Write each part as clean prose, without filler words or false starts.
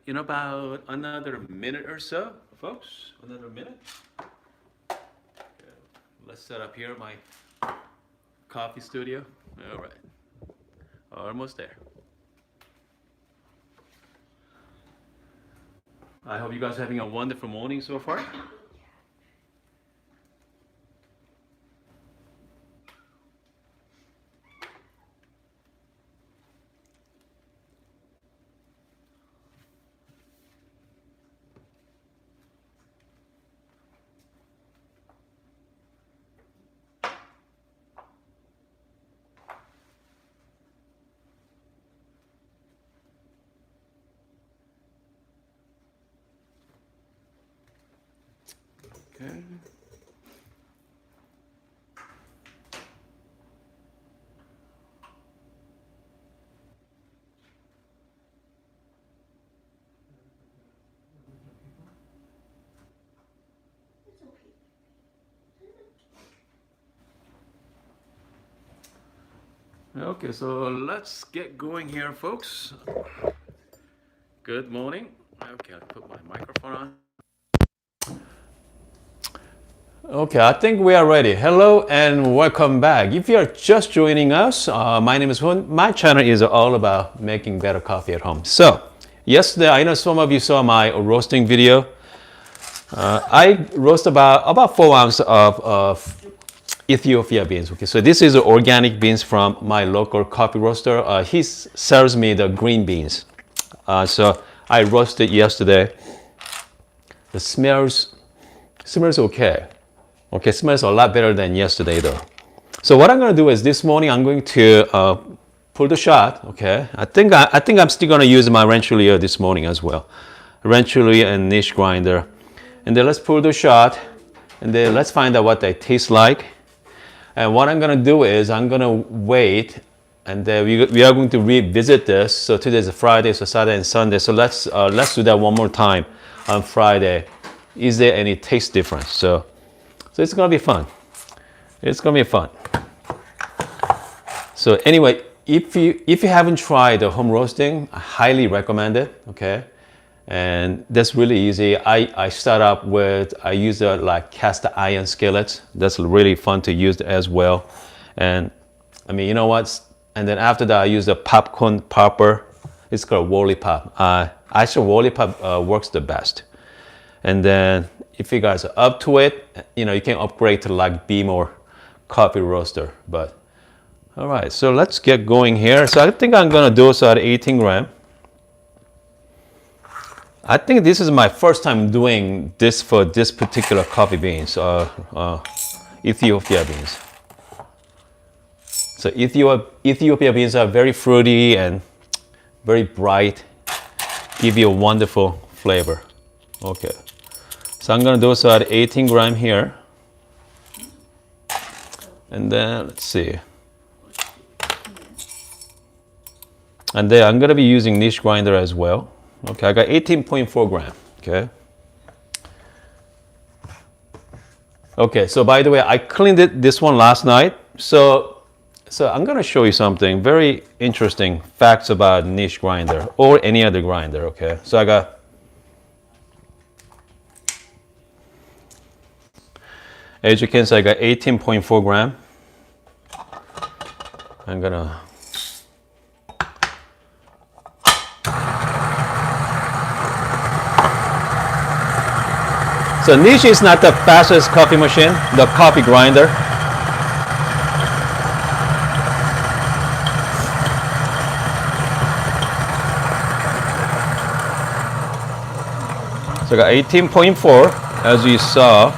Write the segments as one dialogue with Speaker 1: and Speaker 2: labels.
Speaker 1: in about another minute or so, folks. Another minute. Let's set up here my coffee studio. All right, almost there. I hope you guys are having a wonderful morning so far. Okay. Okay, so let's get going here, folks. Good morning. Okay, I'll put my microphone on. Okay, I think we are ready. Hello and welcome back. If you are just joining us, my name is Hun. My channel is all about making better coffee at home. So, yesterday, I know some of you saw my roasting video. I roast about 4 ounces of Ethiopia beans. Okay, so this is organic beans from my local coffee roaster. He serves me the green beans. So I roasted yesterday. The smells okay. Okay, smells a lot better than yesterday though. So what I'm gonna do is this morning I'm going to pull the shot. Okay, I think I'm still gonna use my Rancilio this morning as well. Rancilio and niche grinder, and then let's pull the shot, and then let's find out what they taste like. And what I'm gonna do is I'm gonna wait, and then we are going to revisit this. So today is Friday, so Saturday and Sunday. So let's do that one more time on Friday. Is there any taste difference? So it's gonna be fun. It's gonna be fun. So anyway, if you haven't tried the home roasting, I highly recommend it. Okay, and that's really easy. I start up with, I use like cast iron skillets. That's really fun to use as well. And I mean, you know what? And then after that, I use the popcorn popper. It's called Wally Pop. Actually, Wally Pop works the best. And then if you guys are up to it, you know, you can upgrade to like Beam or coffee roaster. But all right, so let's get going here. So I think I'm gonna do so at 18 gram. I think this is my first time doing this for this particular coffee beans, Ethiopia beans. So Ethiopia beans are very fruity and very bright, give you a wonderful flavor. Okay, so I'm gonna do so at 18 gram here. And then let's see. And then I'm gonna be using niche grinder as well. Okay, I got 18.4 gram, okay. Okay, so by the way, I cleaned this one last night. So I'm gonna show you something very interesting facts about niche grinder or any other grinder, okay. So I got, as you can see, I got 18.4 gram. I'm gonna, so niche is not the fastest coffee machine, the coffee grinder. So I got 18.4 as you saw.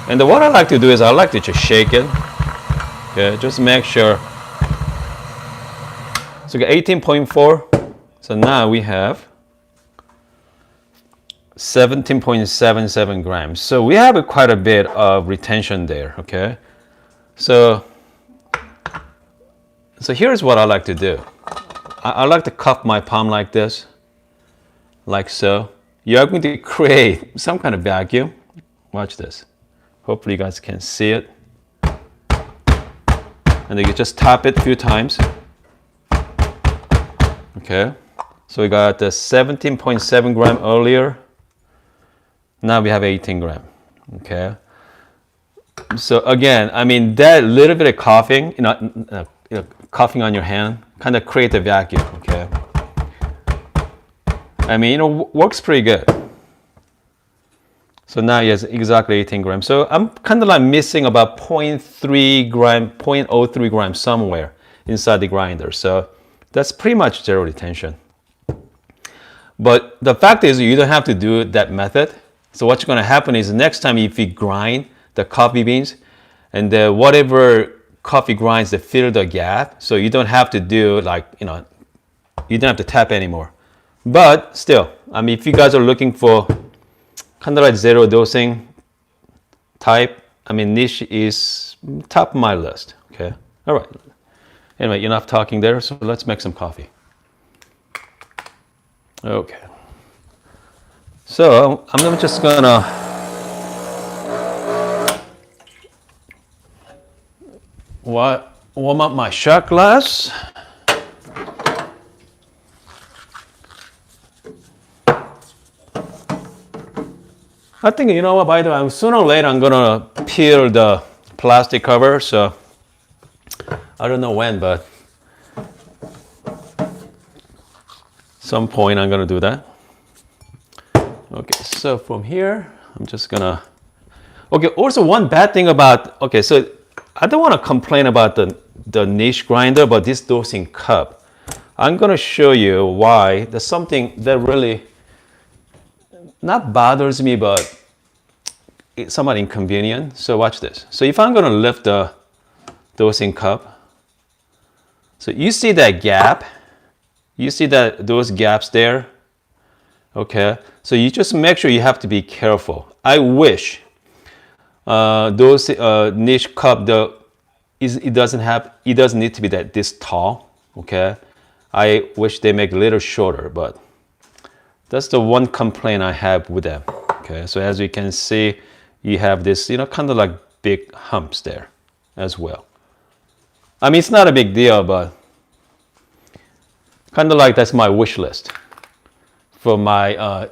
Speaker 1: And what I like to do is I like to just shake it. Okay, just make sure. So we got 18.4. So now we have 17.77 grams. So we have quite a bit of retention there, okay? So here's what I like to do. I like to cup my palm like this, like so. You're going to create some kind of vacuum. Watch this. Hopefully you guys can see it. And then you just tap it a few times. Okay. So we got the 17.7 gram earlier. Now we have 18 gram. Okay. So again, I mean, that little bit of coughing, coughing on your hand kind of create a vacuum. Okay. I mean, works pretty good. So now he has exactly 18 grams. So I'm kind of like missing about 0.3 gram, 0.03 grams somewhere inside the grinder. So that's pretty much zero retention. But the fact is, you don't have to do that method. So what's going to happen is next time if you grind the coffee beans and whatever coffee grinds that fill the gap, so you don't have to do like, you don't have to tap anymore. But still, I mean, if you guys are looking for kind of like zero dosing type, I mean, niche is top of my list. Okay. All right. Anyway, enough talking there. So let's make some coffee. Okay. So I'm just gonna warm up my shot glass. I think, you know what, by the way, sooner or later I'm gonna peel the plastic cover, so I don't know when, but some point I'm gonna do that. Okay, so from here, I'm just gonna, okay, also one bad thing about, okay, so I don't wanna complain about the niche grinder, but this dosing cup, I'm gonna show you why there's something that really not bothers me, but it's somewhat inconvenient. So watch this. So if I'm gonna lift the dosing cup, so you see that gap, you see that those gaps there, okay? So you just make sure you have to be careful. I wish those niche cup, it doesn't need to be this tall, okay? I wish they make it a little shorter, but that's the one complaint I have with them. Okay, so as you can see, you have this, kind of like big humps there as well. I mean, it's not a big deal, but kind of like that's my wish list for my,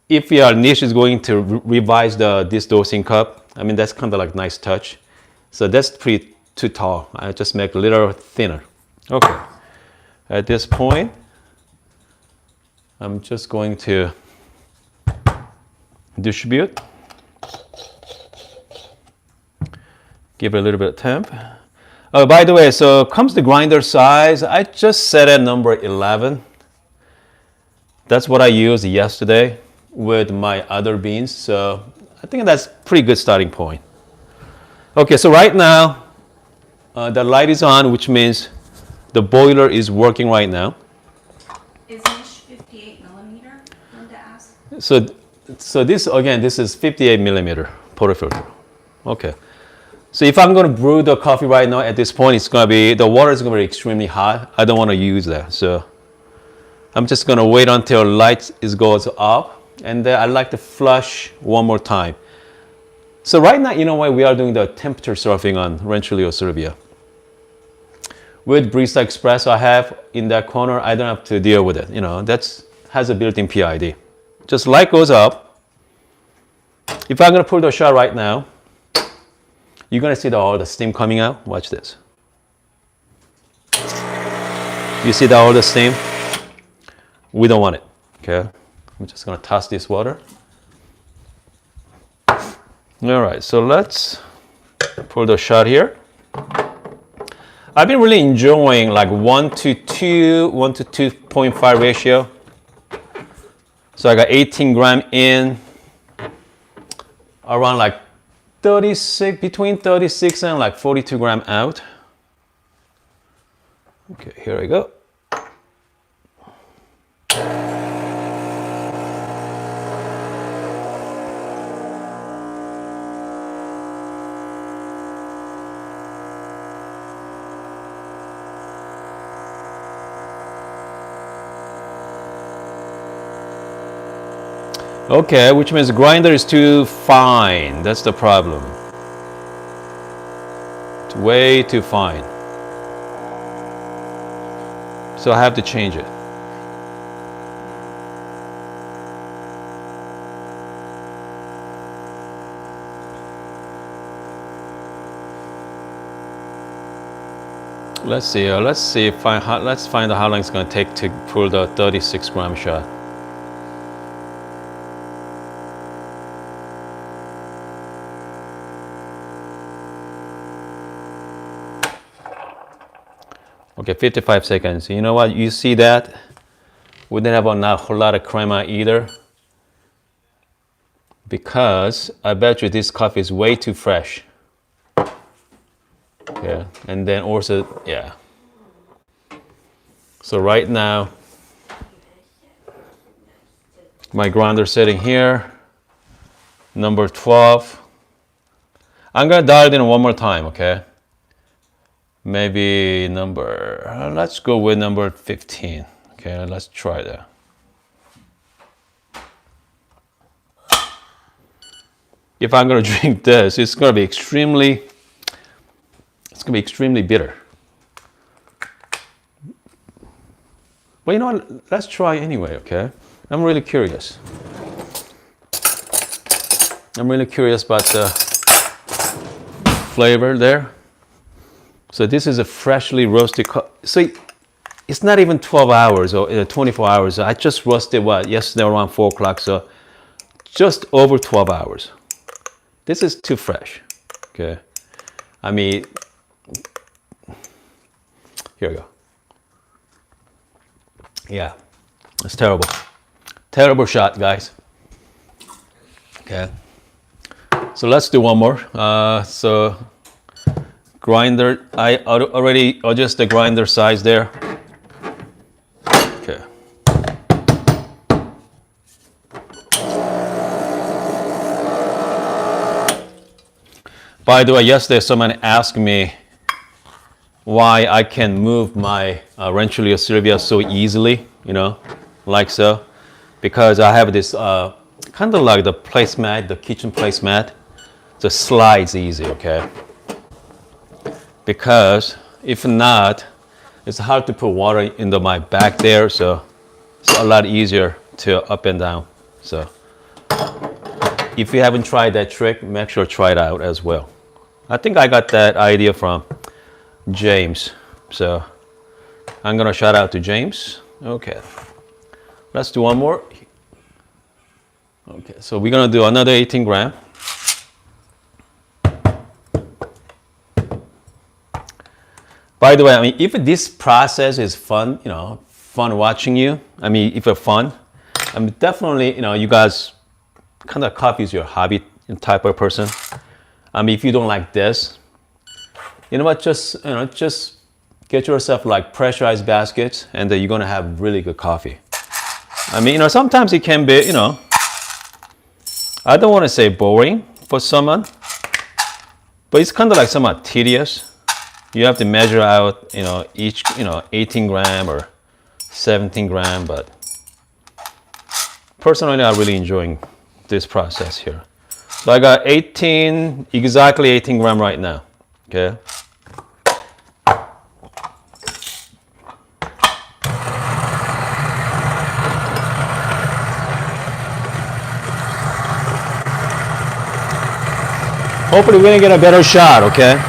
Speaker 1: if your niche is going to revise this dosing cup, I mean, that's kind of like nice touch. So that's pretty too tall. I just make a little thinner. Okay, at this point, I'm just going to distribute. Give it a little bit of temp. Oh, by the way, so comes the grinder size. I just set at number 11. That's what I used yesterday with my other beans. So I think that's a pretty good starting point. Okay, so right now the light is on, which means the boiler is working right now.
Speaker 2: Is niche 58 millimeter? Linda asked.
Speaker 1: So this, again, this is 58 millimeter portafilter. Okay. So if I'm going to brew the coffee right now at this point, the water is going to be extremely hot. I don't want to use that. So I'm just going to wait until light goes up. And then I like to flush one more time. So right now, you know what, we are doing the temperature surfing on Rancilio Silvia. With Barista Espresso I have in that corner, I don't have to deal with it. That has a built-in PID. Just light goes up. If I'm going to pull the shot right now, you're going to see all the steam coming out. Watch this. You see all the steam? We don't want it. Okay. I'm just going to toss this water. All right, so let's pour the shot here. I've been really enjoying like 1 to 2.5 ratio. So I got 18 gram in, around like 36, between 36 and like 42 gram out. Okay, here we go. Okay, which means the grinder is too fine. That's the problem. It's way too fine. So I have to change it. Let's see. Let's find out how long it's gonna take to pull the 36 gram shot. Okay, 55 seconds. You know what? You see that? We didn't have a whole lot of crema either, because I bet you this coffee is way too fresh. Yeah, and then also, yeah. So right now, my grinder sitting here, number 12. I'm gonna dial it in one more time, okay? Maybe let's go with number 15. Okay, let's try that. If I'm gonna drink this, it's gonna be extremely bitter. But you know what? Let's try anyway, okay? I'm really curious. I'm really curious about the flavor there. So this is a freshly roasted coffee. So it's not even 12 hours or 24 hours. I just roasted yesterday around 4 o'clock, so just over 12 hours. This is too fresh, okay? I mean, here we go. Yeah, it's terrible. Terrible shot, guys. Okay. So let's do one more. So grinder, I already adjust the grinder size there. Okay. By the way, yesterday someone asked me why I can move my Rancilio Silvia so easily, you know, like so. Because I have this kind of like the placemat, the kitchen placemat, just slides easy, okay? Because if not, it's hard to put water into my back there, so it's a lot easier to up and down. So if you haven't tried that trick, make sure to try it out as well. I think I got that idea from James, so I'm gonna shout out to James. Okay, let's do one more. Okay, so we're gonna do another 18 gram. By the way, I mean, if this process is fun, you know, fun watching you, I mean, if it's fun, I'm definitely, you know, you guys kind of coffee is your hobby type of person. I mean, if you don't like this, you know what, just get yourself like pressurized baskets, and then you're gonna have really good coffee. I mean, you know, sometimes it can be, you know, I don't want to say boring for someone, but it's kind of like somewhat tedious. You have to measure out, you know, each, you know, 18 gram or 17 gram, but personally, I'm really enjoying this process here. So I got exactly 18 gram right now, okay? Hopefully we're gonna get a better shot, okay?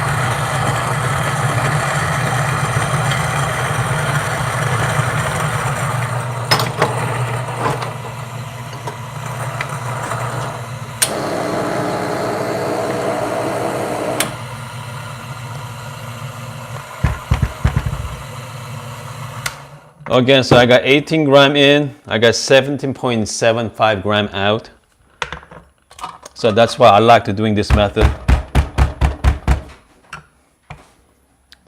Speaker 1: Again, so I got 18 gram in, I got 17.75 gram out. So that's why I like to doing this method.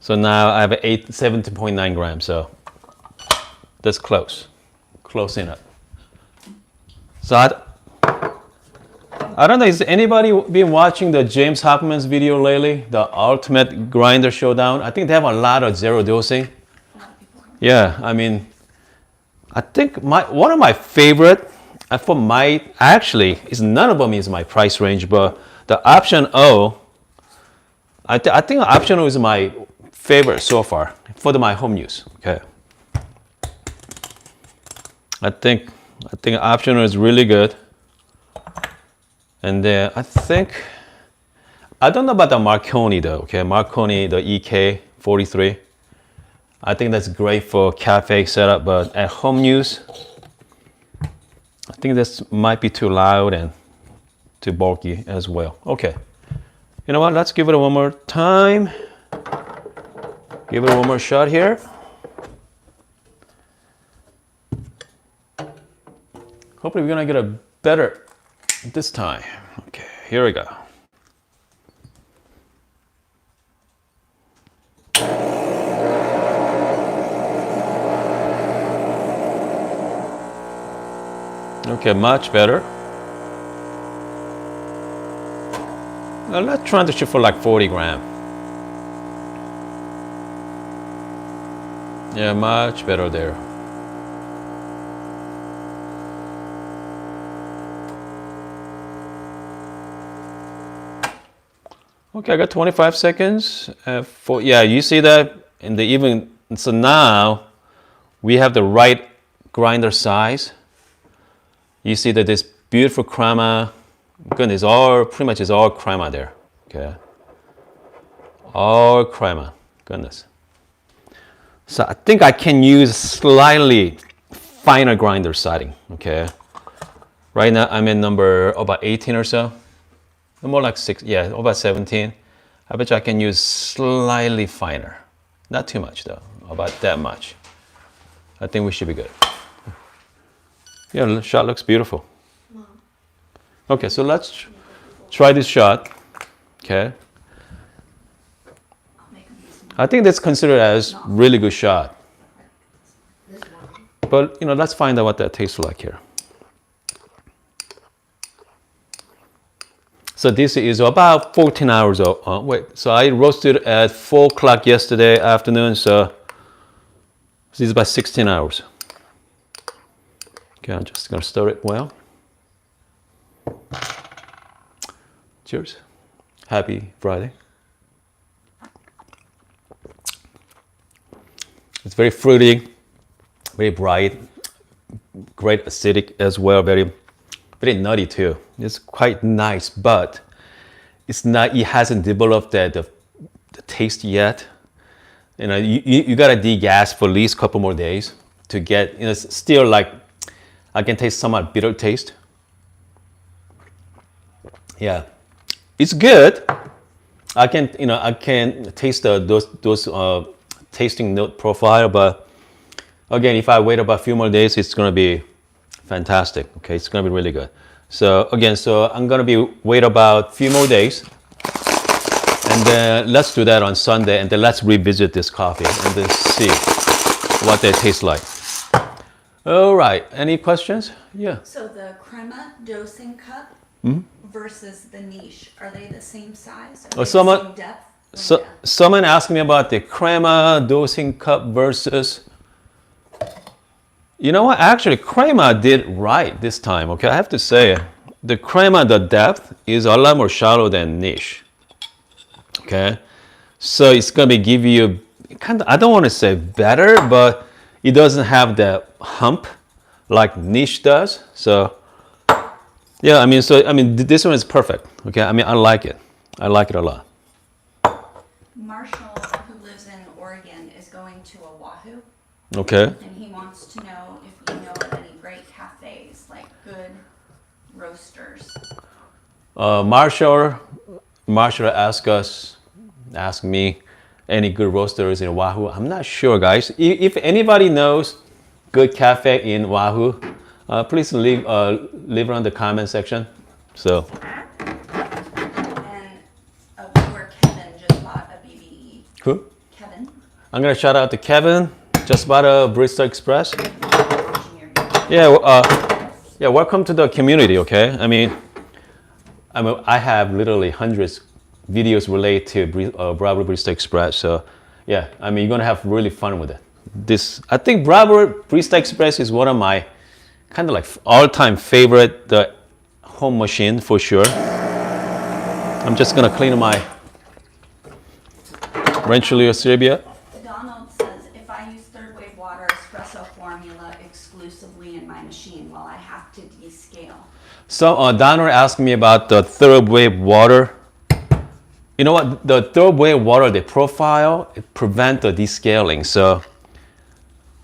Speaker 1: So now I have 17.9 grams, so that's close enough. So I don't know, is anybody been watching the James Hoffman's video lately? The Ultimate Grinder Showdown? I think they have a lot of zero dosing. Yeah, I mean, I think one of my favorite, actually, none of them is my price range, but the Option O, I think Option O is my favorite so far for my home use. Okay, I think Option O is really good, and then I don't know about the Marconi though. Okay, Marconi, the EK 43. I think that's great for cafe setup, but at home use, I think this might be too loud and too bulky as well. Okay, you know what? Let's give it one more time. Give it one more shot here. Hopefully we're gonna get a better this time. Okay, here we go. Okay, much better. Now let's try to shoot for like 40 gram. Yeah, much better there. Okay, I got 25 seconds. Yeah, you see that in the even. So now we have the right grinder size. You see that this beautiful crema, goodness, pretty much is all crema there. Okay, all crema, goodness. So I think I can use slightly finer grinder setting. Okay, right now I'm in number about 18 or so. More like 6, yeah, about 17. I bet you I can use slightly finer. Not too much though, about that much. I think we should be good. Yeah, the shot looks beautiful. Okay, so let's try this shot. Okay. I think that's considered as really good shot. But you know, let's find out what that tastes like here. So this is about 14 hours old. Wait, so I roasted at 4 o'clock yesterday afternoon, so this is about 16 hours. Okay, I'm just gonna stir it well. Cheers. Happy Friday. It's very fruity, very bright, great acidic as well, very nutty too. It's quite nice, but it's not. It hasn't developed the taste yet. You know, you gotta degas for at least a couple more days to get. You know, it's still like I can taste somewhat bitter taste. Yeah, it's good. I can taste those tasting note profile, but again, if I wait about a few more days, it's gonna be fantastic. Okay, it's gonna be really good. So again, I'm gonna wait about a few more days, and then let's do that on Sunday, and then let's revisit this coffee and then see what they taste like. All right, any questions? Yeah.
Speaker 2: So the crema dosing cup versus the niche, are they the same size? Are they the same depth?
Speaker 1: Someone asked me about the crema dosing cup versus. You know what? Actually, crema did right this time. Okay, I have to say, the crema, the depth is a lot more shallow than niche. Okay, so it's gonna give you kind of. I don't want to say better, but it doesn't have the hump like niche does. So yeah, I mean, this one is perfect. Okay, I mean, I like it. I like it a lot.
Speaker 2: Marshall, who lives in Oregon, is going to Oahu.
Speaker 1: Okay.
Speaker 2: And he wants to know if you know of any great cafes, like good roasters.
Speaker 1: Marshall asked me any good roasters in Oahu. I'm not sure, guys. If anybody knows good cafe in Oahu, please leave it on the comment section. So.
Speaker 2: And viewer Kevin just bought a BBE.
Speaker 1: Who?
Speaker 2: Kevin.
Speaker 1: I'm gonna shout out to Kevin. Just bought a Barista Express. Yeah, welcome to the community, okay? I have literally hundreds videos related to Bravo Barista Express. So yeah, you're gonna have really fun with it. I think Bravo Barista Express is one of my kind of like all-time favorite home machine for sure. I'm just gonna clean my Rancilio Silvia.
Speaker 2: Donald says, if I use third wave water espresso formula exclusively in my machine, will I have to descale?
Speaker 1: So Donald asked me about the third wave water. You know what? The third wave water, the profile, it prevents the descaling. So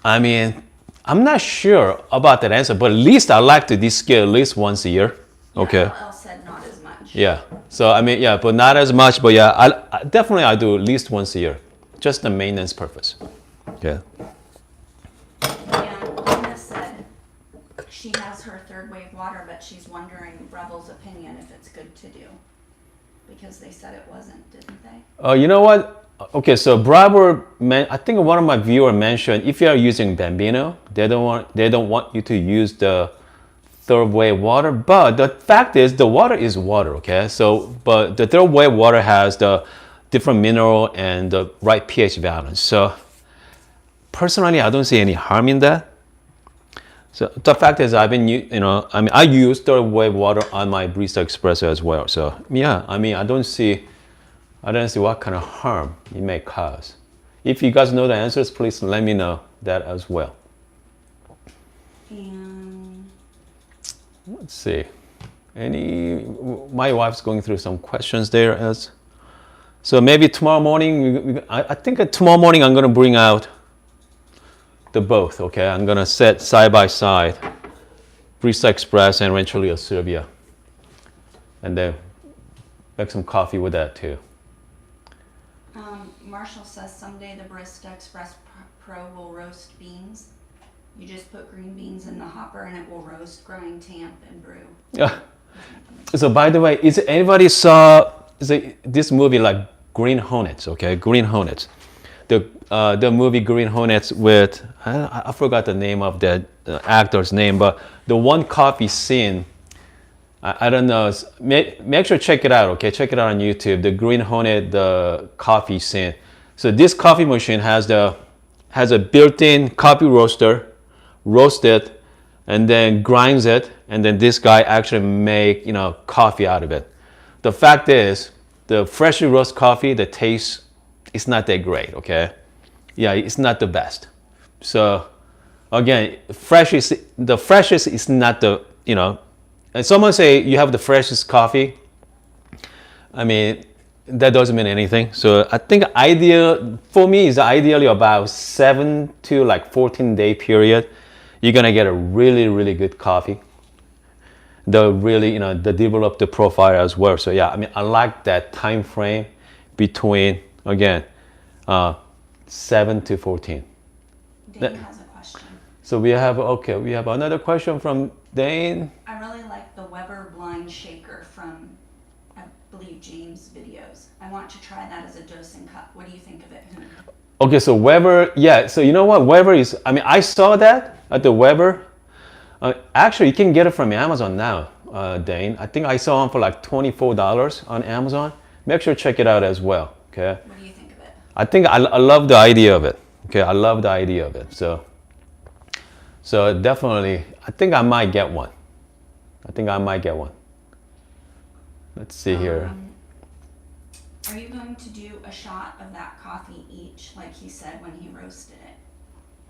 Speaker 1: I mean, I'm not sure about that answer, but at least I like to descale at least once a year. Okay.
Speaker 2: Yeah, Elle said not as much.
Speaker 1: Yeah. So I mean, yeah, but not as much. But yeah, I definitely I do at least once a year, just the maintenance purpose. Yeah.
Speaker 2: And Lena said she has her third wave water, but she's wondering Rebel's opinion if it's good to do. Because they said it wasn't, didn't they?
Speaker 1: You know what? Okay, so Bravo, I think one of my viewers mentioned if you are using Bambino, they don't want you to use the third wave water. But the fact is, the water is water. Okay, so but the third wave water has the different mineral and the right pH balance. So personally, I don't see any harm in that. So the fact is, I use third wave water on my Barista Espresso as well. So yeah, I mean, I don't see what kind of harm it may cause. If you guys know the answers, please let me know that as well.
Speaker 2: And
Speaker 1: Let's see. My wife's going through some questions there. So maybe tomorrow morning, I think tomorrow morning I'm going to bring out the both, okay? I'm going to set side by side Barista Express and Rancilio Silvia. And then make some coffee with that too.
Speaker 2: Marshall says someday the Barista Express Pro will roast beans. You just put green beans in the hopper and it will roast, grind, tamp, and brew.
Speaker 1: Yeah. So by the way, is anybody saw this movie like Green Hornets? Okay, Green Hornets. The movie Green Hornets with I forgot the name of the actor's name, but the one coffee scene. I don't know. Make sure to check it out. Okay, check it out on YouTube. The Green Hornet, the coffee scene. So this coffee machine has a built-in coffee roaster, roast it, and then grinds it, and then this guy actually make coffee out of it. The fact is, the freshly roasted coffee, the taste is not that great. Okay, yeah, it's not the best. So again, the freshest is not the And someone say you have the freshest coffee. I mean, that doesn't mean anything. So I think ideal for me is ideally about 7 to 14-day period. You're gonna get a really, really good coffee. They develop the profile as well. So yeah, I mean, I like that time frame between 7 to 14.
Speaker 2: Dane has a question.
Speaker 1: So we have another question from Dane.
Speaker 2: I really like the Weber blind shaker from, I believe, James' videos. I want to try that as a dosing cup. What do you think of it?
Speaker 1: Okay, so Weber, yeah. So you know what, Weber is. I mean, I saw that at the Weber. Actually, you can get it from Amazon now, Dane. I think I saw them for like $24 on Amazon. Make sure to check it out as well. Okay.
Speaker 2: What do you think of it?
Speaker 1: I think I love the idea of it. Okay, I love the idea of it. So definitely, I think I might get one. Let's see here.
Speaker 2: Are you going to do a shot of that coffee each, like he said when he roasted it?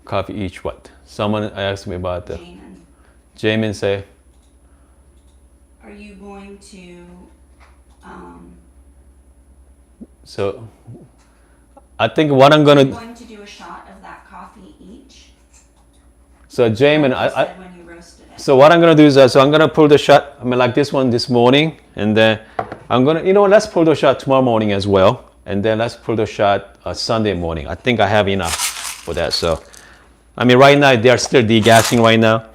Speaker 1: Coffee each what? Someone asked me about that.
Speaker 2: Jamin.
Speaker 1: Jamin say?
Speaker 2: Are you going to,
Speaker 1: So, I think what I'm
Speaker 2: are you going to do a shot of that coffee each?
Speaker 1: So Jamin,
Speaker 2: Like you said when you roasted it.
Speaker 1: So what I'm gonna do is so I'm gonna pull the shot. I mean, like this one this morning, and then I'm gonna, let's pull the shot tomorrow morning as well, and then let's pull the shot Sunday morning. I think I have enough for that. So, I mean, right now they are still degassing right now,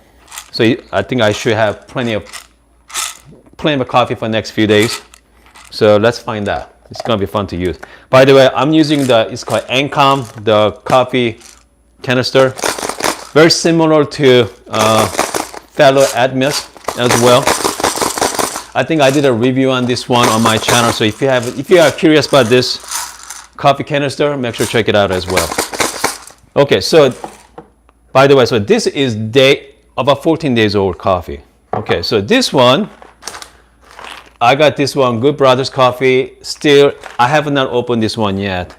Speaker 1: so I think I should have plenty of coffee for the next few days. So let's find out. It's gonna be fun to use. By the way, I'm using it's called Encom, the coffee canister. Very similar to fellow Admis as well. I think I did a review on this one on my channel. So if you are curious about this coffee canister, make sure to check it out as well. Okay, so by the way, so this is about 14 days old coffee. Okay, so this one, I got this one, Good Brothers Coffee. Still, I have not opened this one yet.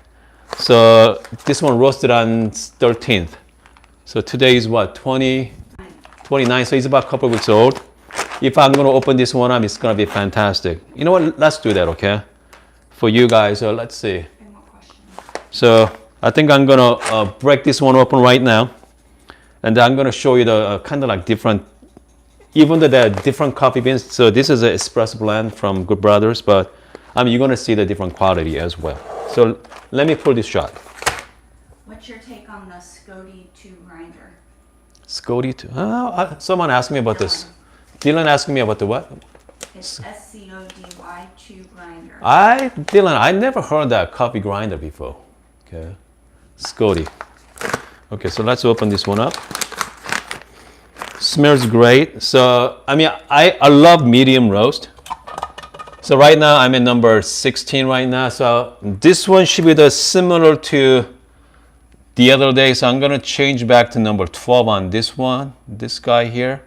Speaker 1: So this one roasted on 13th. So today is what, 29, so it's about a couple of weeks old. If I'm gonna open this one up, it's gonna be fantastic. You know what, let's do that, okay? For you guys, so let's see. So I think I'm gonna break this one open right now. And then I'm going to show you the kind of like different, even though they're different coffee beans. So this is an espresso blend from Good Brothers, but I mean, you're going to see the different quality as well. So let me pull this shot.
Speaker 2: What's your take on the Scody 2 grinder?
Speaker 1: Scody 2. Someone asked me about this. Dylan asked me about the what?
Speaker 2: It's SCODY 2 grinder.
Speaker 1: Dylan, I never heard that coffee grinder before. Okay. Scody. Okay, so let's open this one up. Smells great. So, I mean, I love medium roast. So right now I'm at number 16 right now. So this one should be the similar to the other day. So I'm gonna change back to number 12 on this one. This guy here.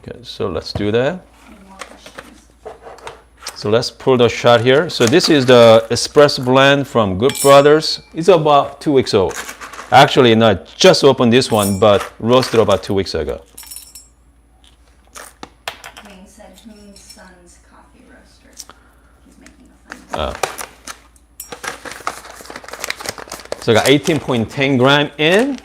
Speaker 1: Okay, so let's do that.
Speaker 2: Any more questions?
Speaker 1: So let's pull the shot here. So this is the espresso blend from Good Brothers. It's about 2 weeks old. Actually, not just opened this one, but roasted about 2 weeks ago.
Speaker 2: Wayne said Hoon's son's coffee roaster. He's making a fun.
Speaker 1: So I got 18.10 gram in.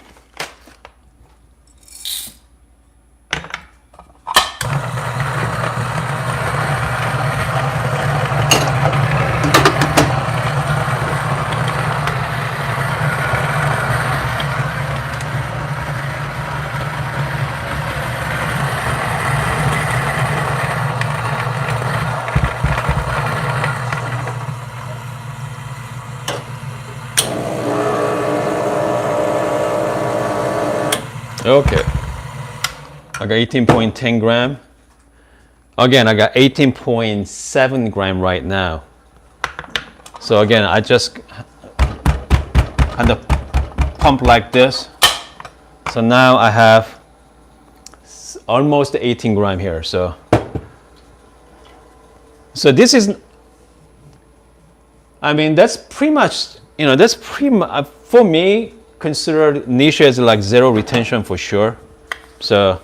Speaker 1: Okay, I got 18.10 gram. Again, I got 18.7 gram right now. So again, I just kind of pump like this. So now I have almost 18 gram here. So this is, I mean, that's pretty much, you know, that's pretty much, for me, considered niche as like zero retention for sure. So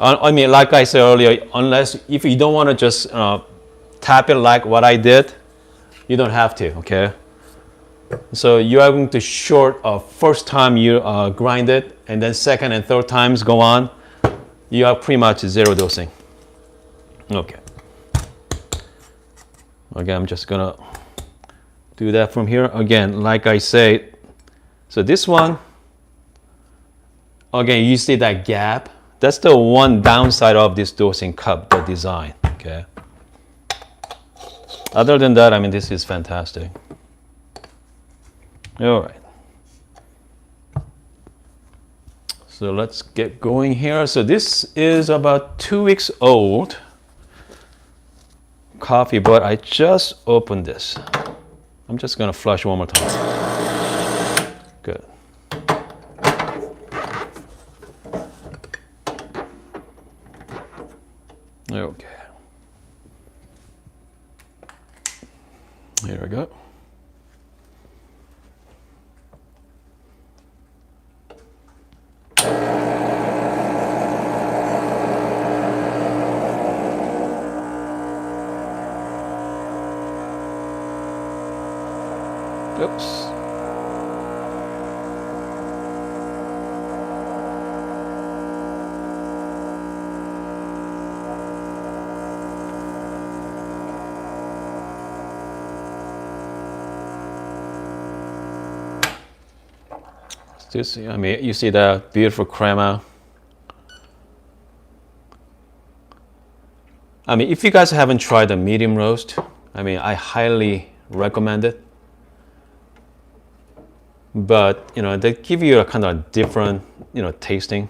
Speaker 1: I mean, like I said earlier, unless if you don't want to just tap it like what I did, you don't have to. Okay. So you are going to short first time you grind it, and then second and third times go on. You are pretty much zero dosing. Okay. Okay, I'm just gonna do that from here. Again, like I say, so this one, again, you see that gap? That's the one downside of this dosing cup, the design, okay? Other than that, I mean, this is fantastic. All right. So let's get going here. So this is about 2 weeks old coffee, but I just opened this. I'm just gonna flush one more time. Good. Okay. Here we go. Oops. I mean, you see the beautiful crema. I mean, if you guys haven't tried the medium roast, I mean, I highly recommend it. But, you know, they give you a kind of different, you know, tasting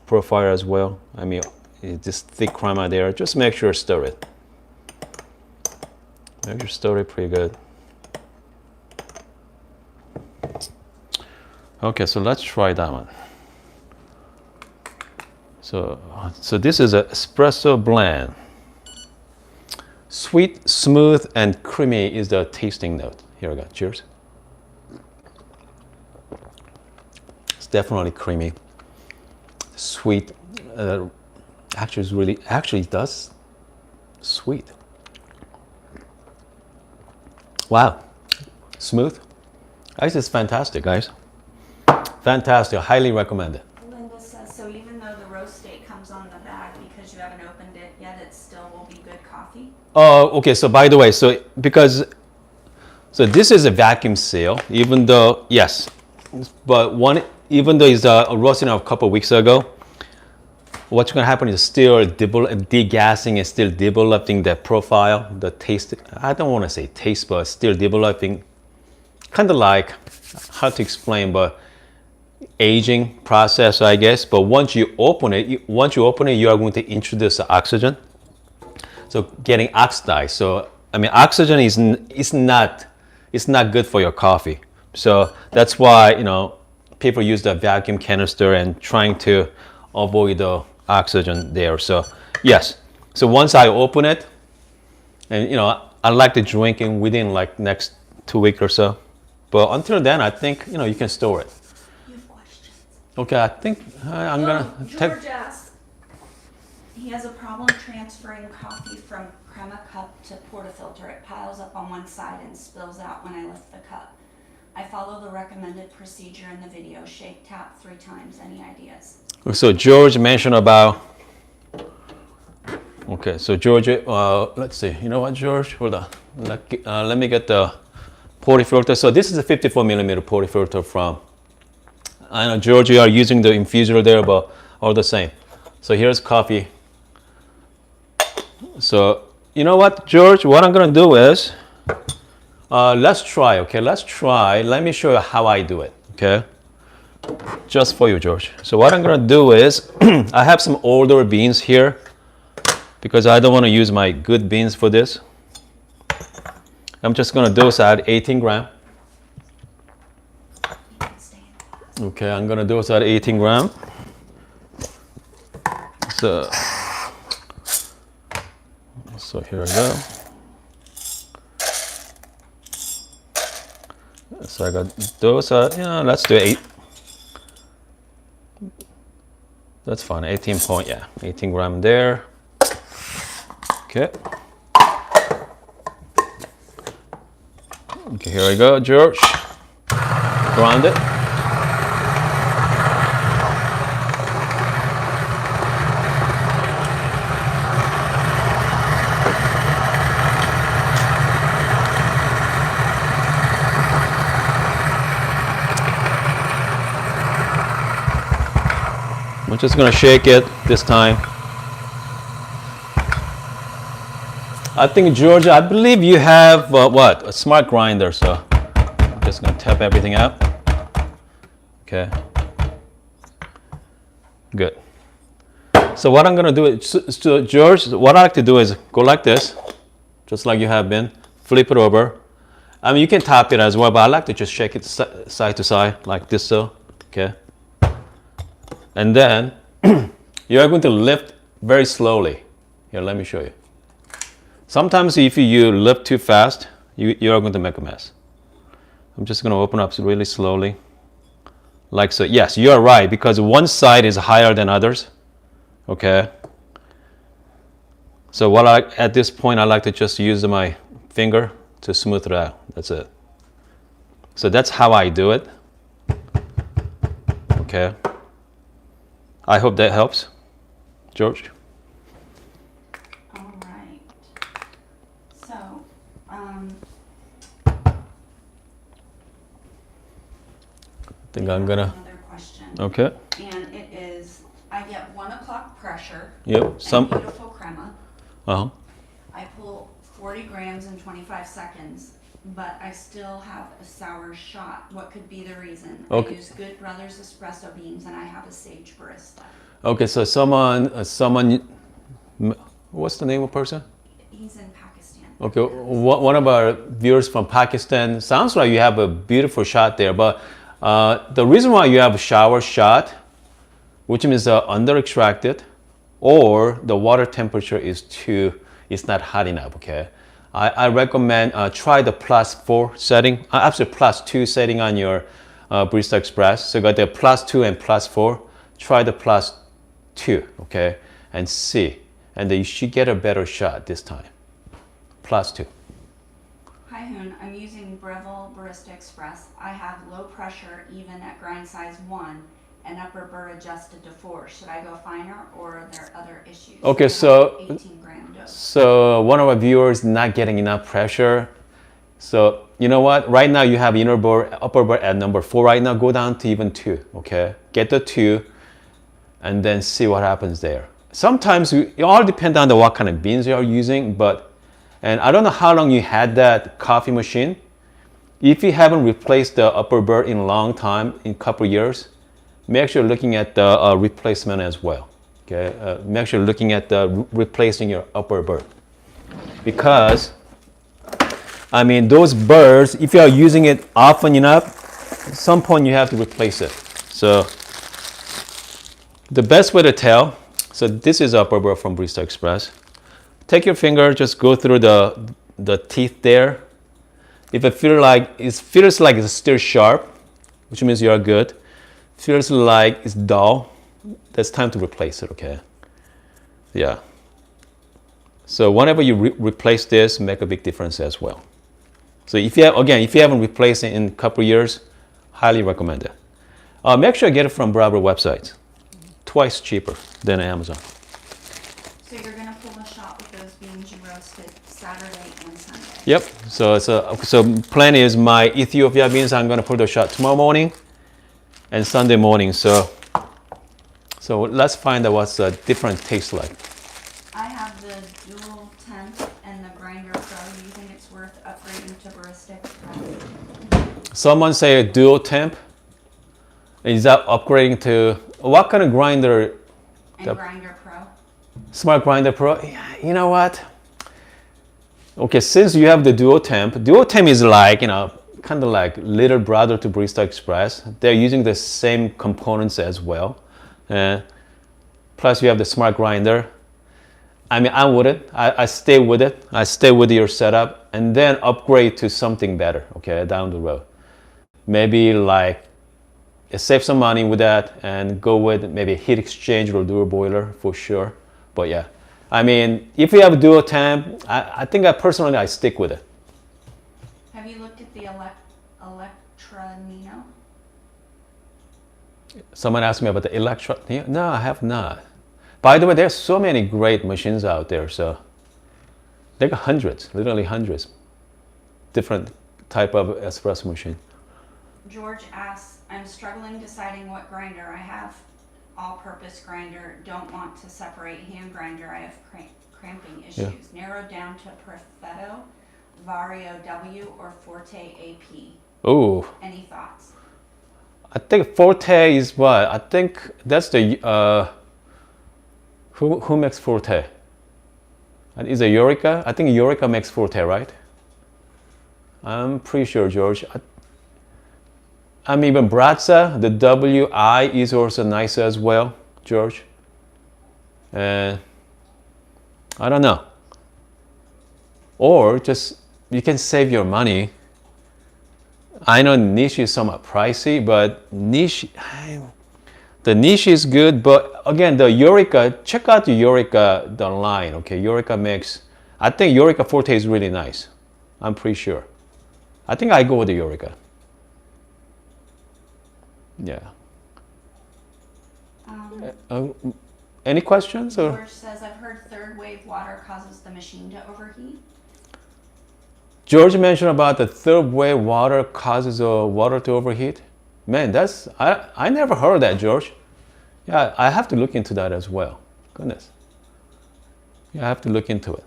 Speaker 1: profile as well. I mean, this thick crema there, just make sure stir it. Make sure stir it pretty good. Okay, so let's try that one. So this is an espresso blend. Sweet, smooth, and creamy is the tasting note. Here we go. Cheers. It's definitely creamy. Sweet. Actually does sweet. Wow. smooth. Guys, it's fantastic, guys. Fantastic. Highly recommend it.
Speaker 2: Linda says, so even though the roast date comes on the bag, because you haven't opened it yet, it still will be good coffee?
Speaker 1: Okay, so by the way, so this is a vacuum seal, even though, yes, but even though it's roasting a couple weeks ago, what's going to happen is still degassing and still developing the profile, the taste. I don't want to say taste, but still developing, kind of like, how to explain, but aging process, I guess. But once you open it, you are going to introduce the oxygen. So getting oxidized. So I mean, oxygen is not good for your coffee. So that's why people use the vacuum canister and trying to avoid the oxygen there. So yes. So once I open it, and I like to drink it within like next 2 weeks or so. But until then, I think you can store it.
Speaker 2: You have questions?
Speaker 1: Okay, I think I'm gonna take.
Speaker 2: George asks, he has a problem transferring coffee from crema cup to portafilter. It piles up on one side and spills out when I lift the cup. I follow the recommended procedure in the video. Shake, tap 3 times. Any ideas?
Speaker 1: So George mentioned about. Okay, so George, let's see. You know what, George? Hold on. Let me get the portafilter. So this is a 54 millimeter portafilter from. I know George, you are using the infuser there, but all the same. So here's coffee. So you know what, George? What I'm gonna do is, let's try. Okay, let's try. Let me show you how I do it. Okay, just for you, George. So what I'm gonna do is, I have some older beans here because I don't want to use my good beans for this. I'm just gonna dose out 18 gram. Okay, I'm gonna dose out 18 gram. So here we go. So I got those. Let's do 8. That's fine. 18 gram there. Okay. Okay, here we go, George. Grind it. I'm just gonna shake it this time. I think, Georgia, I believe you have a smart grinder, so I'm just gonna tap everything out. Okay. Good. So what I'm gonna do is, so George, what I like to do is go like this, just like you have been, flip it over. I mean, you can tap it as well, but I like to just shake it side to side like this, so, okay. And then you are going to lift very slowly. Here, let me show you. Sometimes if you lift too fast, you are going to make a mess. I'm just going to open up really slowly. Like so. Yes, you are right, because one side is higher than others. Okay. So at this point, I like to just use my finger to smooth it out. That's it. So that's how I do it. Okay. I hope that helps, George.
Speaker 2: All right. So,
Speaker 1: I think I'm gonna.
Speaker 2: Another question.
Speaker 1: Okay.
Speaker 2: And it is, I get 1 o'clock pressure.
Speaker 1: Yep.
Speaker 2: And beautiful crema.
Speaker 1: Uh-huh.
Speaker 2: I pull 40 grams in 25 seconds, but I still have a sour shot. What could be the reason?
Speaker 1: Okay.
Speaker 2: I use Good Brothers espresso beans, and I have a Sage barista.
Speaker 1: Okay, so someone, what's the name of the person?
Speaker 2: He's in Pakistan.
Speaker 1: Okay, one of our viewers from Pakistan. Sounds like you have a beautiful shot there, but the reason why you have a shower shot, which means under extracted, or the water temperature is not hot enough. Okay, I recommend try the +4 setting, actually +2 setting on your Barista Express. So you got the +2 and +4. Try the +2, okay, and see, and then you should get a better shot this time. +2.
Speaker 2: Hi Hoon, I'm using Breville Barista Express. I have low pressure even at grind size 1 and upper burr adjusted to 4. Should I go finer or are there other issues?
Speaker 1: Okay,
Speaker 2: I have
Speaker 1: so
Speaker 2: 18-gram dose.
Speaker 1: So one of our viewers not getting enough pressure. So you know what? Right now you have inner burr, upper burr at number 4. Right now go down to even 2. Okay, get the 2, and then see what happens there. Sometimes it all depends on what kind of beans you are using, and I don't know how long you had that coffee machine. If you haven't replaced the upper burr in a long time, in a couple years, make sure you're looking at the replacement as well. Okay, make sure you're looking at the replacing your upper burr, because I mean those burrs, if you are using it often enough, at some point you have to replace it. So the best way to tell, so this is upper burr from Barista Express. Take your finger, just go through the teeth there. If it feels like it's still sharp, which means you are good. Feels like it's dull, that's time to replace it. Okay, yeah. So whenever you replace this, make a big difference as well. So if you haven't replaced it in a couple years, highly recommend it. Make sure you get it from Bravo website. Twice cheaper than Amazon.
Speaker 2: So you're going to pull the shot with those beans you roasted Saturday and Sunday?
Speaker 1: Yep. So plan is my Ethiopia beans. I'm going to pull the shot tomorrow morning and Sunday morning. So let's find out what's a different taste like.
Speaker 2: I have the dual temp and the grinder pro. Do you think it's worth upgrading to Barista Express?
Speaker 1: Someone say a dual temp. Is that upgrading to what kind of grinder?
Speaker 2: And grinder pro.
Speaker 1: Smart Grinder Pro. You know what? Okay, since you have the dual temp is like, kind of like little brother to Barista Express. They're using the same components as well. Plus you have the Smart Grinder. I mean, I'm with it. I stay with it. I stay with your setup and then upgrade to something better, okay, down the road. Maybe like save some money with that and go with maybe a heat exchanger or dual boiler for sure. But yeah, I mean, if you have a dual temp, I think personally I stick with it.
Speaker 2: Have you looked at the Electra Nino?
Speaker 1: Someone asked me about the Electra. No, I have not. By the way, there's so many great machines out there. So there are hundreds, literally hundreds, different type of espresso machine.
Speaker 2: George asks, I'm struggling deciding what grinder. I have all-purpose grinder, don't want to separate hand grinder. I have cramping issues. Yeah. Narrowed down to Perfetto, Vario W, or Forte AP.
Speaker 1: Ooh.
Speaker 2: Any thoughts?
Speaker 1: I think Forte is what? I think that's the who makes Forte? Is it Eureka? I think Eureka makes Forte, right? I'm pretty sure, George. I mean, even Brazza, the WI is also nice as well, George. And I don't know. Or just, you can save your money. I know niche is somewhat pricey, but the niche is good. But again, the Eureka, check out the Eureka, the line, okay? Eureka makes, I think Eureka Forte is really nice. I'm pretty sure. I think I go with the Eureka. Yeah. Any questions? Or?
Speaker 2: George says, I've heard third wave water causes the machine to overheat.
Speaker 1: George mentioned about the third wave water causes water to overheat. Man, that's, I never heard that, George. Yeah, I have to look into that as well. Goodness. Yeah, I have to look into it.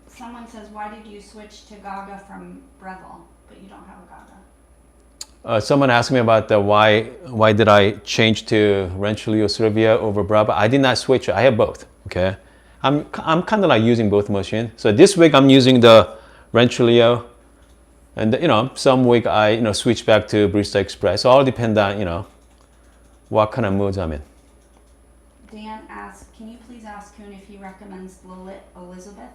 Speaker 2: Someone says, why did you switch to Gaga from Breville, but you don't have a Gaga?
Speaker 1: Someone asked me about why did I change to Rancilio Silvia over Brava. I did not switch. I have both. Okay, I'm kind of like using both machines. So this week I'm using the Rancilio, and some week I switch back to Barista Express. So all depend on what kind of moods I'm in.
Speaker 2: Dan asks, can you please ask Kuhn if he recommends Lillet Elizabeth?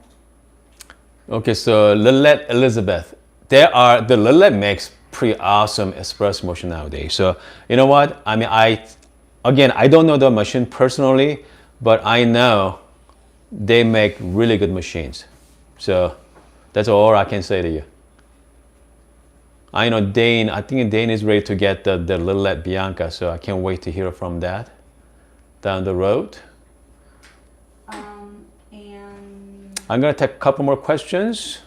Speaker 1: Okay, so Lillet Elizabeth. The Lillet makes pretty awesome espresso machine nowadays. So you know what? I mean, I don't know the machine personally, but I know they make really good machines. So That's all I can say to you. I know Dane, I think Dane is ready to get the Lillet Bianca, so I can't wait to hear from that down the road.
Speaker 2: And
Speaker 1: I'm gonna take a couple more questions.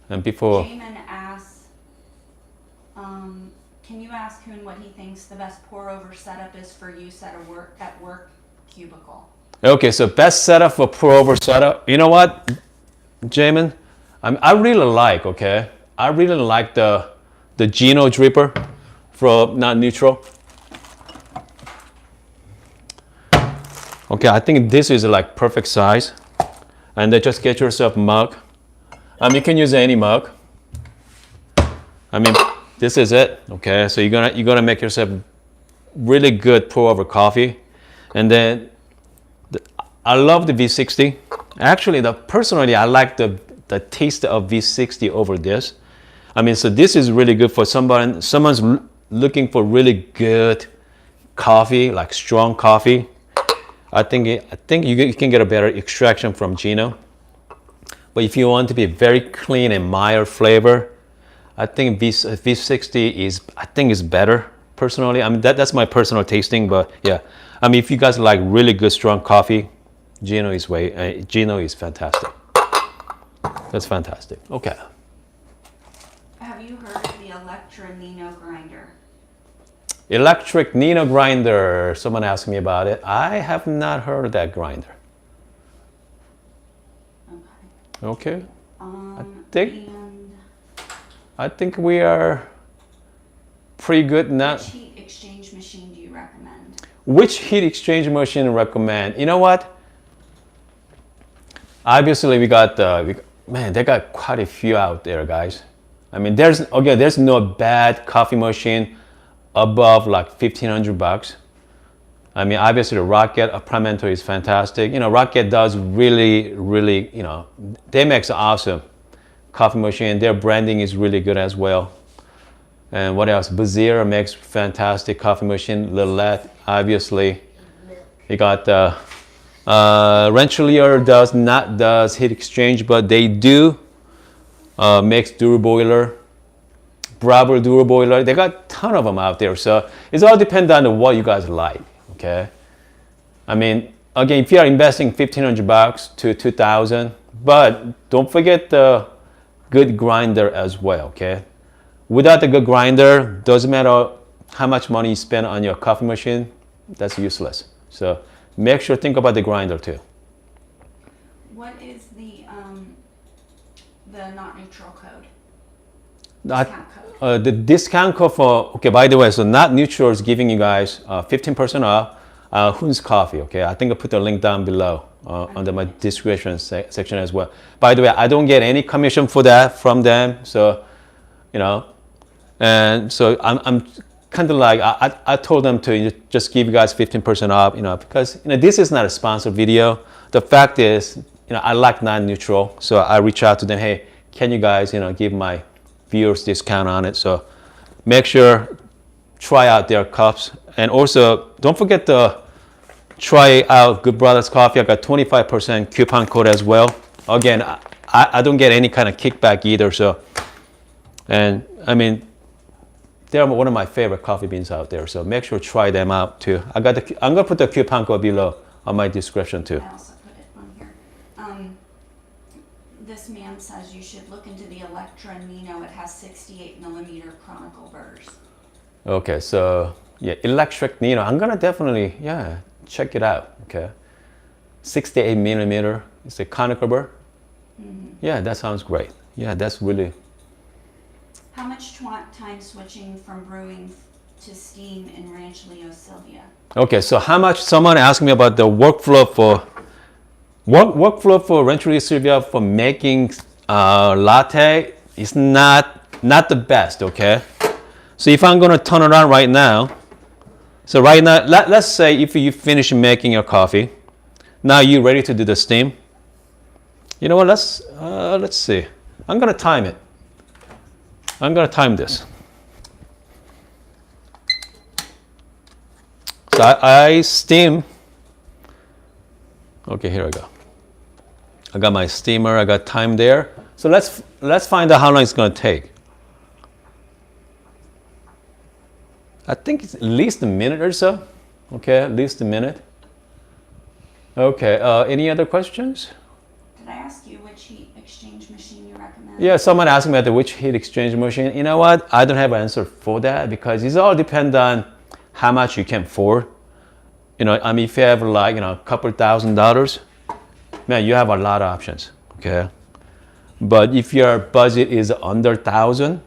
Speaker 1: And before...
Speaker 2: Jamin asks, can you ask Hoon what he thinks the best pour-over setup is for use at work cubicle?
Speaker 1: Okay, so best setup for pour-over setup. You know what, Jamin? I really like, okay? I really like the Geno dripper from Not Neutral. Okay, I think this is like perfect size. And then just get yourself a mug. You can use any mug. I mean, this is it. Okay, so you're gonna make yourself really good pour-over coffee. And then I love the V60. Actually, personally, I like the taste of V60 over this. I mean, so this is really good for someone's looking for really good coffee, like strong coffee. I think you can get a better extraction from Geno. But if you want to be very clean and mild flavor, I think V60 is better personally. I mean, that's my personal tasting, but yeah. I mean, if you guys like really good strong coffee, Geno is fantastic. That's fantastic. Okay.
Speaker 2: Have you heard of the Electra Nino grinder?
Speaker 1: Electric Nino grinder. Someone asked me about it. I have not heard of that grinder.
Speaker 2: Okay.
Speaker 1: Okay. I think we are pretty good now.
Speaker 2: Which heat exchange machine do you recommend?
Speaker 1: Which heat exchange machine recommend? You know what? Obviously, we got man. They got quite a few out there, guys. I mean, there's no bad coffee machine above like $1,500. I mean, obviously the Rocket Appramento is fantastic. You know, Rocket does really, you know, they make an awesome coffee machine. Their branding is really good as well. And what else? Bazier makes fantastic coffee machine. Lillet, obviously. You got Rancilio does heat exchange, but they do makes Duraboiler. Bravo Duraboiler. They got a ton of them out there. So it's all depends on what you guys like. Okay. I mean, again, if you are investing $1,500 to $2,000, but don't forget the good grinder as well. Okay. Without the good grinder, doesn't matter how much money you spend on your coffee machine, that's useless. So make sure think about the grinder too.
Speaker 2: What is the Not Neutral code?
Speaker 1: Discount
Speaker 2: code.
Speaker 1: The discount code for, okay, by the way, so Not Neutral is giving you guys 15% off Hoon's Coffee, okay? I think I put the link down below under my description section as well. By the way, I don't get any commission for that from them, so, you know, and so I'm kind of like, I told them to just give you guys 15% off, you know, because, you know, this is not a sponsored video. The fact is, you know, I like Not Neutral, so I reach out to them, hey, can you guys, you know, give my viewers discount on it? So make sure try out their cups, and also don't forget to try out Good Brothers Coffee. I got 25% coupon code as well. Again, I don't get any kind of kickback either. So, and I mean, they're one of my favorite coffee beans out there. So make sure try them out too. I'm gonna put the coupon code below on my description too.
Speaker 2: I also put it on here. This man says you should look into the Electra Nino. It has 68 millimeter chronicle burrs.
Speaker 1: Okay, so yeah, Electric Nino. I'm gonna definitely, yeah, check it out. Okay, 68 millimeter. It's a conical burr. Mm-hmm. Yeah, that sounds great. Yeah, that's really.
Speaker 2: How much time switching from brewing to steam in Rancilio Silvia?
Speaker 1: Okay, so how much? Someone asked me about the workflow for Rancilio Silvia for making latte. Is not the best. Okay, so if I'm gonna turn it on right now, so right now, let's say if you finish making your coffee, now you're ready to do the steam. You know what? Let's see. I'm gonna time it. I'm gonna time this. So I steam. Okay, here I go. I got my steamer, I got time there. So let's find out how long it's gonna take. I think it's at least a minute or so. Okay, at least a minute. Okay, any other questions?
Speaker 2: Did I ask you which heat exchange machine you recommend?
Speaker 1: Yeah, someone asked me about which heat exchange machine. You know what? I don't have an answer for that because it's all depend on how much you can afford. You know, I mean, if you have like, you know, a couple $1,000s, man, you have a lot of options, okay? But if your budget is under 1,000,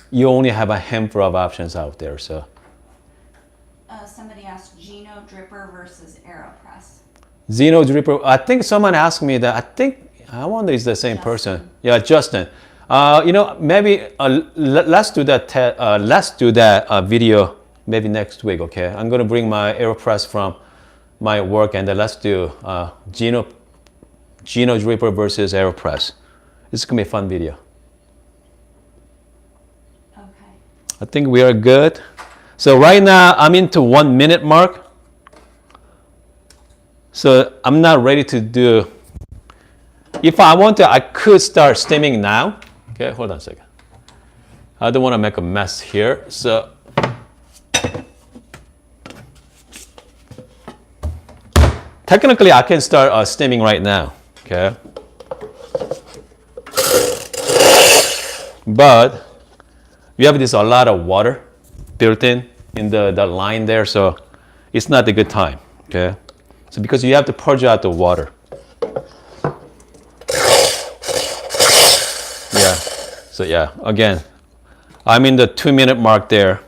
Speaker 1: you only have a handful of options out there, so.
Speaker 2: Somebody asked Geno Dripper versus AeroPress.
Speaker 1: Geno Dripper, I think someone asked me that. I wonder if it's the same person. Yeah, Justin. You know, maybe let's do that video maybe next week, okay? I'm gonna bring my AeroPress from my work and then let's do Geno Dripper versus AeroPress. It's gonna be a fun video. I think we are good. So right now I'm into 1 minute mark. So I'm not ready to do. If I want to, I could start steaming now. Okay, hold on a second. I don't want to make a mess here. So technically I can start steaming right now. Okay. But you have a lot of water built in the line there, so it's not a good time, okay? So because you have to purge out the water. Yeah, so yeah, again, I'm in the 2 minute mark there.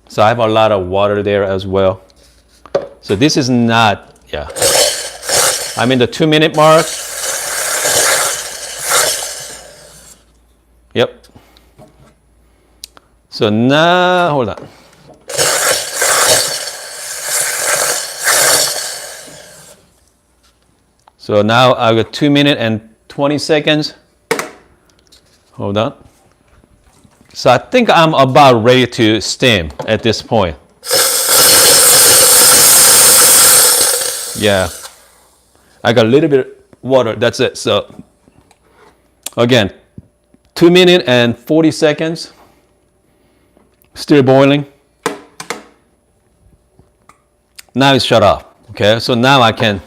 Speaker 1: So I have a lot of water there as well. So this is not, yeah. I'm in the 2 minute mark. Yep. So now, hold on. So now I got 2 minutes and 20 seconds. Hold on. So I think I'm about ready to steam at this point. Yeah. I got a little bit of water, that's it. So again, 2 minutes and 40 seconds. Still boiling. Now it's shut off. Okay, so now I can,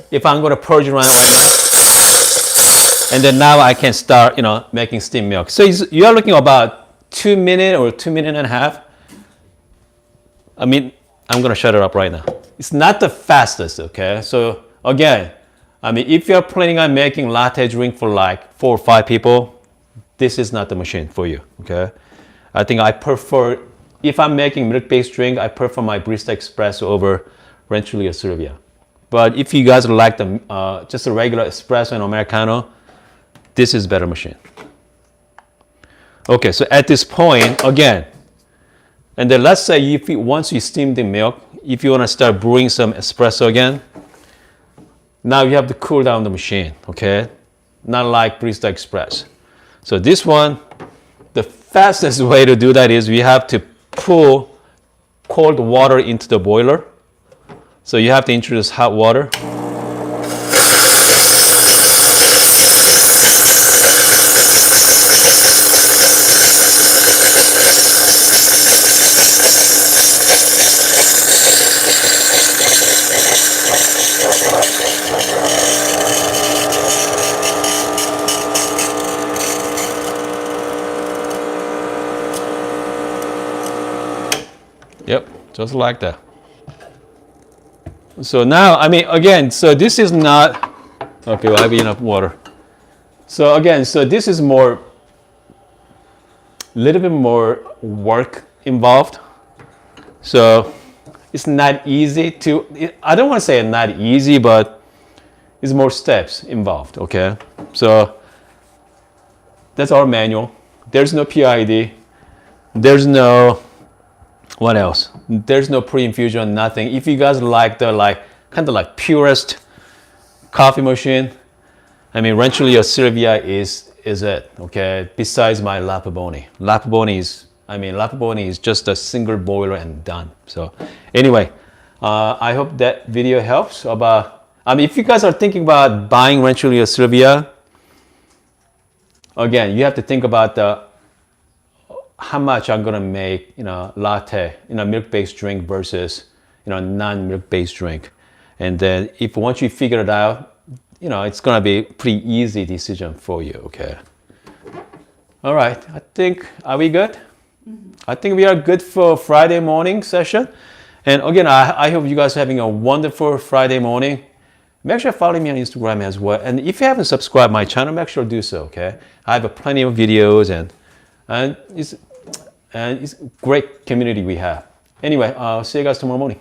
Speaker 1: if I'm going to purge it right now, and then now I can start, you know, making steam milk. So you are looking about 2 minutes or 2 minutes and a half. I mean, I'm going to shut it up right now. It's not the fastest, okay? So again, I mean, if you're planning on making latte drink for like 4 or 5 people, this is not the machine for you, okay? I think I prefer, if I'm making milk-based drink, I prefer my Barista Espresso over Rancilio Silvia. But if you guys like the just a regular espresso and Americano, this is better machine. Okay, so at this point, again, and then let's say if once you steam the milk, if you want to start brewing some espresso again, now you have to cool down the machine, okay? Not like Barista Express. So this one, the fastest way to do that is we have to pour cold water into the boiler. So you have to introduce hot water. Yep, just like that. So now, I mean, again, so this is not, okay, well, I have enough water. So again, so this is more, little bit more work involved. So it's not easy to, I don't want to say not easy, but it's more steps involved, okay? So that's our manual. There's no PID. There's no, what else? There's no pre-infusion, nothing. If you guys like the kind of like purest coffee machine, I mean, Rancilio Silvia is it, okay? Besides my Lapaboni. Lapaboni is just a single boiler and done. So anyway, I hope that video helps about, if you guys are thinking about buying Rancilio Silvia, again, you have to think about how much I'm gonna make, latte, milk-based drink versus, non-milk-based drink. And then if once you figure it out, it's gonna be a pretty easy decision for you, okay? All right, are we good? I think we are good for Friday morning session. And again, I hope you guys are having a wonderful Friday morning. Make sure to follow me on Instagram as well. And if you haven't subscribed my channel, make sure to do so, okay? I have plenty of videos and it's a great community we have. Anyway, I'll see you guys tomorrow morning.